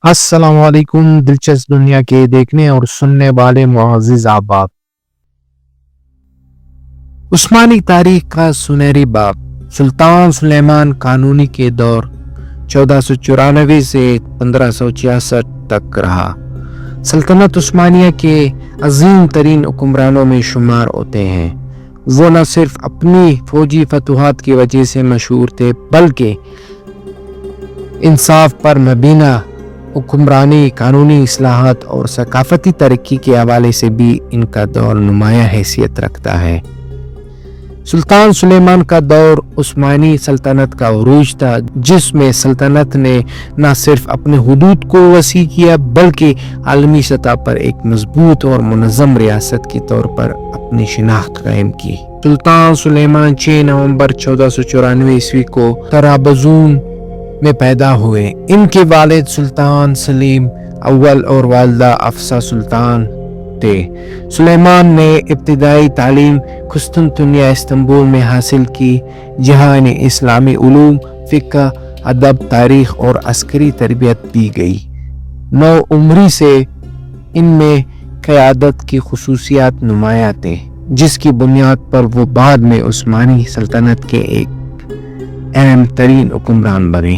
السلام علیکم دلچسپ دنیا کے دیکھنے اور سننے والے معزز احباب، عثمانی تاریخ کا سنہری باب سلطان سلیمان قانونی کے دور 1494 سے 1566 تک رہا۔ سلطنت عثمانیہ کے عظیم ترین حکمرانوں میں شمار ہوتے ہیں۔ وہ نہ صرف اپنی فوجی فتوحات کی وجہ سے مشہور تھے بلکہ انصاف پر مبنی حکمرانی، قانونی اصلاحات اور ثقافتی ترقی کے حوالے سے بھی ان کا دور نمایاں حیثیت رکھتا ہے۔ سلطان سلیمان کا دور عثمانی سلطنت کا عروج تھا، جس میں سلطنت نے نہ صرف اپنے حدود کو وسیع کیا بلکہ عالمی سطح پر ایک مضبوط اور منظم ریاست کے طور پر اپنی شناخت قائم کی۔ سلطان سلیمان 6 نومبر 1494 عیسوی کو طرابزون میں پیدا ہوئے۔ ان کے والد سلطان سلیم اول اور والدہ افسہ سلطان تھے۔ سلیمان نے ابتدائی تعلیم قسطنطنیہ استنبول میں حاصل کی، جہاں انہیں اسلامی علوم، فقہ، ادب، تاریخ اور عسکری تربیت دی گئی۔ نوعمری سے ان میں قیادت کی خصوصیات نمایاں تھے، جس کی بنیاد پر وہ بعد میں عثمانی سلطنت کے ایک اہم ترین حکمران بنے۔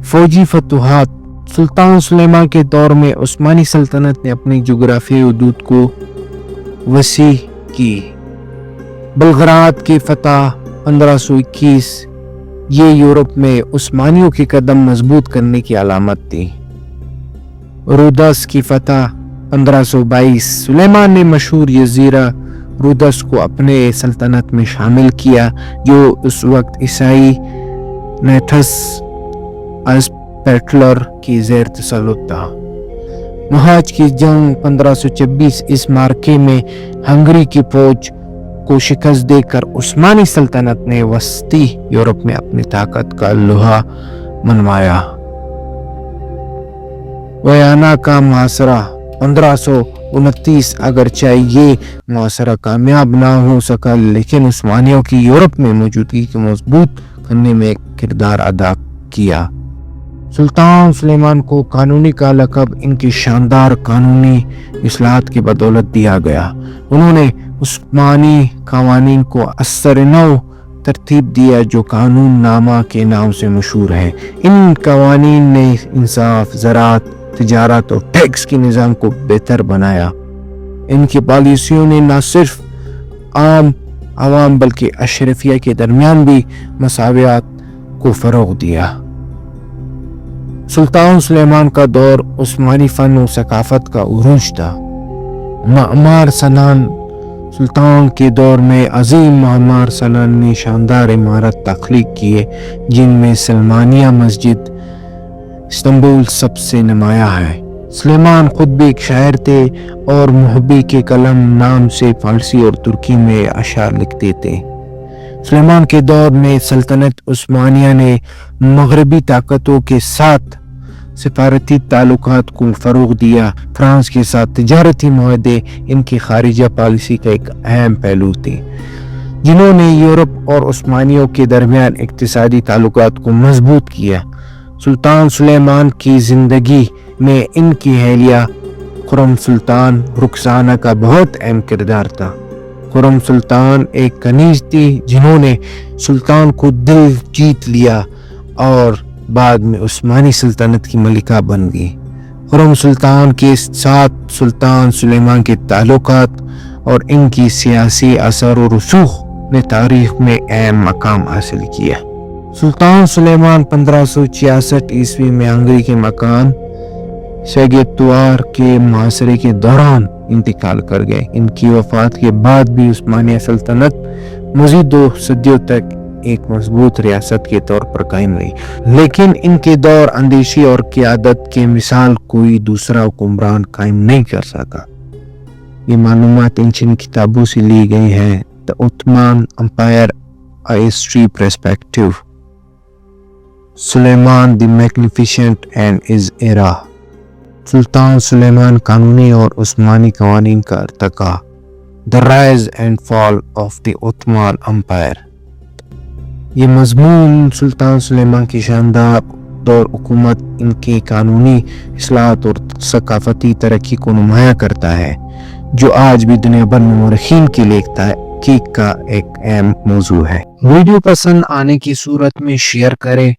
فوجی فتوحات سلطان سلیمان کے دور میں عثمانی سلطنت نے اپنی جغرافیائی حدود کو وسیع کی۔ بلغراد کی فتح 1521 یہ یورپ میں عثمانیوں کے قدم مضبوط کرنے کی علامت تھی۔ رودس کی فتح 1522 سلیمان نے مشہور جزیرہ رودس کو اپنے سلطنت میں شامل کیا، جو اس وقت عیسائی نیتھس پیٹلر کی زیر تسلط تھا۔ محاج کی جنگ 1526 اس معرکے میں ہنگری کی فوج کو شکست دے کر عثمانی سلطنت نے وسطی یورپ میں اپنی طاقت کا لوہا منوایا۔ ویانا کا محاصرہ 1529 اگرچہ یہ محاصرہ کامیاب نہ ہو سکا لیکن عثمانیوں کی یورپ میں موجودگی کو مضبوط کرنے میں کردار ادا کیا۔ سلطان سلیمان کو قانونی کا لقب ان کی شاندار قانونی اصلاحات کی بدولت دیا گیا۔ انہوں نے عثمانی قوانین کو اثر نو ترتیب دیا جو قانون نامہ کے نام سے مشہور ہے۔ ان قوانین نے انصاف، زراعت، تجارت اور ٹیکس کے نظام کو بہتر بنایا۔ ان کی پالیسیوں نے نہ صرف عام عوام بلکہ اشرافیہ کے درمیان بھی مساوات کو فروغ دیا۔ سلطان سلیمان کا دور عثمانی فن و ثقافت کا عروج تھا۔ معمار سنان سلطان کے دور میں عظیم معمار سنان نے شاندار عمارت تخلیق کیے، جن میں سلمانیہ مسجد استنبول سب سے نمایاں ہے۔ سلیمان خود بھی ایک شاعر تھے اور محبی کے قلم نام سے فارسی اور ترکی میں اشعار لکھتے تھے۔ سلیمان کے دور میں سلطنت عثمانیہ نے مغربی طاقتوں کے ساتھ سفارتی تعلقات کو فروغ دیا۔ فرانس کے ساتھ تجارتی معاہدے ان کی خارجہ پالیسی کا ایک اہم پہلو تھے، جنہوں نے یورپ اور عثمانیوں کے درمیان اقتصادی تعلقات کو مضبوط کیا۔ سلطان سلیمان کی زندگی میں ان کی اہلیہ خرم سلطان رخسانہ کا بہت اہم کردار تھا۔ خرم سلطان ایک کنیز تھی جنہوں نے سلطان کو دل جیت لیا اور بعد میں عثمانی سلطنت کی ملکہ بن گئی۔ خرم سلطان کے ساتھ سلطان سلیمان کے تعلقات اور ان کی سیاسی اثر و رسوخ نے تاریخ میں اہم مقام حاصل کیا۔ سلطان سلیمان 1566 عیسوی میں ہنگری کے مکان سیگیتوار کے محاصرے کے دوران انتقال کر گئے۔ ان کی وفات کے بعد بھی عثمانیہ سلطنت مزید 2 صدیوں تک ایک مضبوط ریاست کے طور پر قائم رہی، لیکن ان کے دور اندیشی اور قیادت کے مثال کوئی دوسرا حکمران قائم نہیں کر سکا۔ یہ معلومات ان کتابوں سے لی گئی ہیں: The Ottoman Empire, A History Perspective، Suleiman the magnificent and his era, سلطان سلیمان قانونی اور عثمانی قوانین کا ارتقاء، The Rise and Fall of the Ottoman Empire۔ یہ مضمون سلطان سلیمان کی شاندار دور حکومت ان کی قانونی اصلاحات اور ثقافتی ترقی کو نمایاں کرتا ہے، جو آج بھی دنیا بھر میں مورخین کے لیے تحقیق کا ایک اہم موضوع ہے۔ ویڈیو پسند آنے کی صورت میں شیئر کریں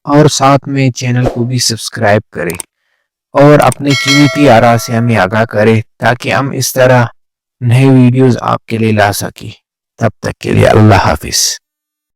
اور ساتھ میں چینل کو بھی سبسکرائب کریں اور اپنے قیمتی آراء سے ہمیں آگاہ کریں تاکہ ہم اس طرح نئے ویڈیوز آپ کے لیے لا سکیں۔ تب تک کے لیے اللہ حافظ۔